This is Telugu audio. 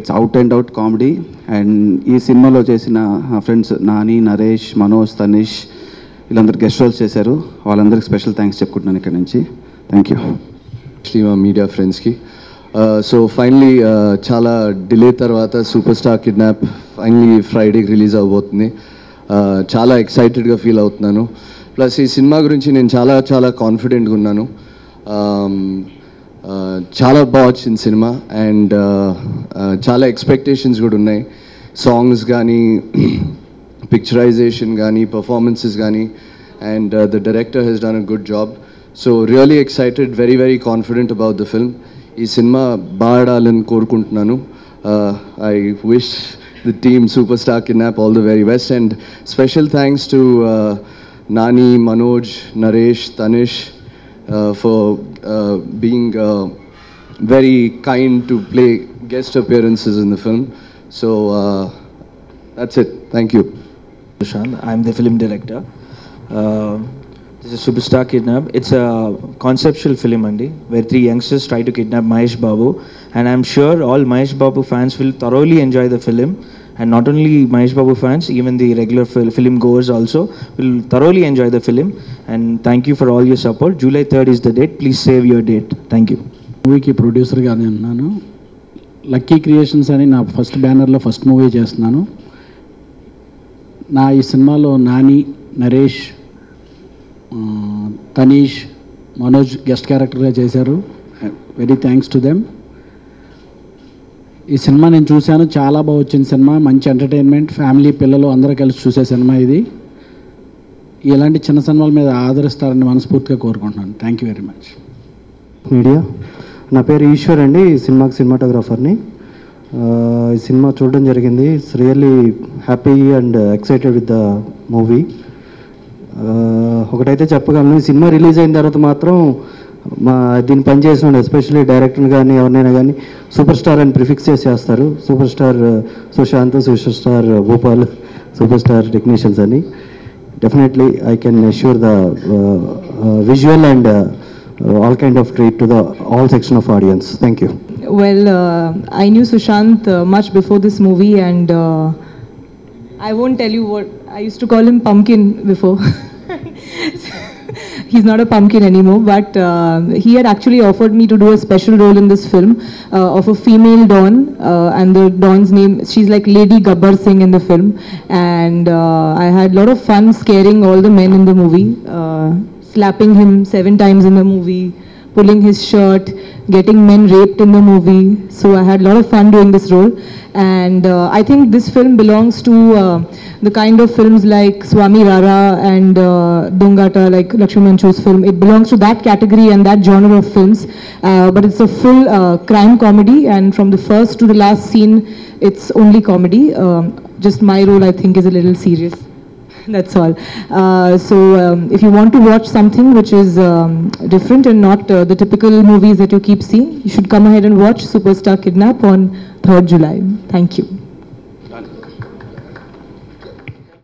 It's out and out comedy. And ఈ సినిమాలో చేసిన ఫ్రెండ్స్ నాని, నరేష్, మనోజ్, తనిష్ వీళ్ళందరూ గెస్ట్ రోల్స్ చేశారు. వాళ్ళందరికీ స్పెషల్ థ్యాంక్స్ చెప్పుకుంటున్నాను ఇక్కడ నుంచి. Thank you. మా మీడియా ఫ్రెండ్స్కి సో ఫైనలీ చాలా డిలే తర్వాత సూపర్ స్టార్ కిడ్నాప్ ఫైనలీ ఫ్రైడేకి రిలీజ్ అవబోతుంది. చాలా ఎక్సైటెడ్గా ఫీల్ అవుతున్నాను. ప్లస్ ఈ సినిమా గురించి నేను చాలా చాలా కాన్ఫిడెంట్గా ఉన్నాను. చాలా బాగా వచ్చింది సినిమా అండ్ చాలా ఎక్స్పెక్టేషన్స్ కూడా ఉన్నాయి. సాంగ్స్ కానీ, పిక్చరైజేషన్ కానీ, పర్ఫార్మెన్సెస్ కానీ, and the director he's done a good job. So really excited, very very confident about the film. ఈ సినిమా బాగా ఆడాలని కోరుకుంటున్నాను. I wish the team Super star Kidnap all the very best. And special thanks to Nani, Manoj, Naresh, Tanish for being very kind to play guest appearances in the film. So that's it. Thank you. I'm the film director. This is Superstar Kidnap. It's a conceptual film, Andy, where 3 youngsters try to kidnap Mahesh Babu, and I'm sure all Mahesh Babu fans will thoroughly enjoy the film. And not only Mahesh Babu fans, even the regular film goers also will thoroughly enjoy the film. And thank you for all your support. July 3rd is the date. Please save your date. Thank you. మూవీకి ప్రొడ్యూసర్గా ఉన్నాను. లక్కీ క్రియేషన్స్ అని నా ఫస్ట్ బ్యానర్లో ఫస్ట్ మూవీ చేస్తున్నాను. నా ఈ సినిమాలో నాని, నరేష్, తనీష్, మనోజ్ గెస్ట్ క్యారెక్టర్గా చేశారు. Very thanks to them. ఈ సినిమా నేను చూశాను, చాలా బాగా వచ్చింది సినిమా. మంచి ఎంటర్టైన్మెంట్, ఫ్యామిలీ పిల్లలు అందరూ కలిసి చూసే సినిమా ఇది. ఇలాంటి చిన్న సినిమాల మీద ఆదరిస్తారని మనస్ఫూర్తిగా కోరుకుంటున్నాను. Thank you very much. Media, నా పేరు ఈశ్వర్ అండి, ఈ సినిమాకి సినిమాటోగ్రాఫర్ని. ఈ సినిమా చూడడం జరిగింది. It's really happy and excited with the movie. ఒకటైతే చెప్పగలను, ఈ సినిమా రిలీజ్ అయిన తర్వాత మాత్రం దీన్ని పనిచేసిన ఎస్పెషల్లీ డైరెక్టర్ కానీ ఎవరినైనా కానీ సూపర్ స్టార్ అని ప్రిఫిక్స్ చేసేస్తారు. Super star Sushanth, super star Bhupal, super star technicians అని. Definitely I can assure the visual and all kind of treat to the all section of audience. Thank you. Well, I knew Sushant much before this movie, and I won't tell you what I used to call him, pumpkin, before. He's not a pumpkin anymore, but he had actually offered me to do a special role in this film of a female Dawn, and the Dawn's name, she's like Lady Gabbar Singh in the film, and I had a lot of fun scaring all the men in the movie, slapping him 7 times in the movie, pulling his shirt, getting men raped in the movie. So I had a lot of fun doing this role, and I think this film belongs to the kind of films like Swami Rara and Dongata, like Lakshmi Manchu's film. It belongs to that category and that genre of films, but it's a full crime comedy, and from the first to the last scene, it's only comedy. Just my role, I think, is a little serious. That's all. So if you want to watch something which is different and not the typical movies that you keep seeing, you should come ahead and watch Superstar Kidnap on 3rd July. Thank you.